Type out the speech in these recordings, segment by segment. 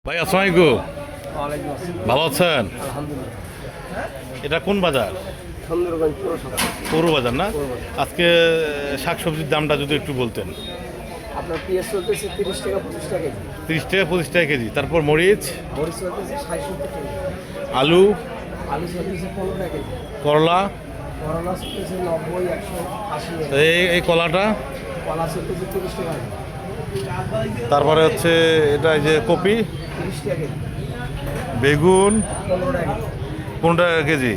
ভাই আসসালামু আলাইকুম। ওয়ালাইকুম আসসালাম। ভালো আছেন? আলহামদুলিল্লাহ। এটা কোন বাজার? সুন্দরগঞ্জ পৌরসভা। পৌর বাজার না? পৌর বাজার। আজকে শাকসবজির দামটা যদি একটু বলতেন। আপনার পেঁয়াজ চলতেছে 30 টাকা 25 টাকা কেজি। 30 টাকা 25 টাকা কেজি। তারপর মরিচ, মরিচ চলতেছে 60-70 টাকা কেজি। আলু, আলু চলতেছে 15 টাকা কেজি। করলা, করলা চলতেছে 90, 180 তো টাকা। এই কলাটা, কলা চলতেছে 30 টাকা কেজি। তারপরে হচ্ছে এটা এই যে কপি, 30 টাকা কেজি। বেগুন 15 টাকা কেজি। 15 টাকা কেজি,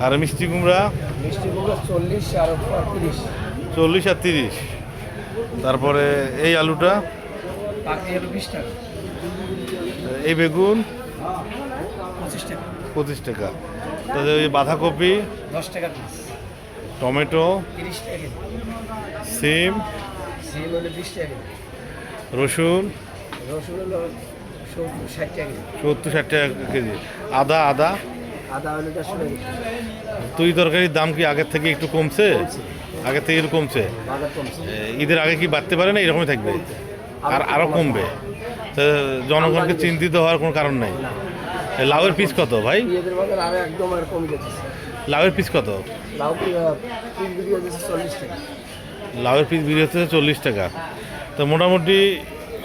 আর মিষ্টি কুমড়া মিষ্টি কুমড়া 40 আর 30। 40 আর 30। তারপরে এই আলুটা, বাকি হলো 20 টাকা। এই বেগুন 25 টাকা। 25 টাকা। তারপরে ওই বাঁধাকপি, 10 টাকা পিস। টমেটো, 30 টাকা কেজি। সিম, সিম হলো 20 টাকা কেজি। রসুন রসুন হলো 70-60 টাকা কেজি। 70-60 টাকা কেজি, আদা আদা হলো 150 টাকা কেজি। তুই তরকারির দাম কি আগের থেকে একটু কমছে? আগের থেকে একটু কমছে। বাজার কমছে। ঈদের আগে কি বাড়তে পারে না, এরকমই থাকবে? আর আরও কমবে? তো জনগণকে চিন্তিত হওয়ার কোনো কারণ নাই। লাউয়ের পিস কত ভাই? পেঁয়াজের বাজার আরো একদম আর কমে যাচ্ছে। লাউয়ের পিস কত? লাউ পিস বিক্রি হচ্ছে 40 টাকা। লাউয়ের পিস বিক্রি হচ্ছে 40 টাকা। তো মোটামুটি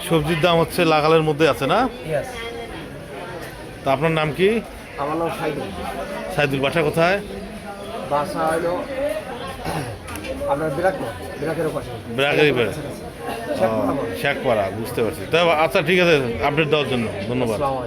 সবজির দাম হচ্ছে লাগালের মধ্যে আছে না? ইয়েস। তা আপনার নাম কি? আমার নাম সাইদুল। সাইদুল, বাসা কোথায়? বাসা হলো আপনার বিরাকের পাশে। ব্রাগারি পাড়া, শেখপাড়া। শেখপাড়া, বুঝতে পারছি। তা আচ্ছা, ঠিক আছে, আপডেট দেওয়ার জন্য ধন্যবাদ। আসসালামু আলাইকুম।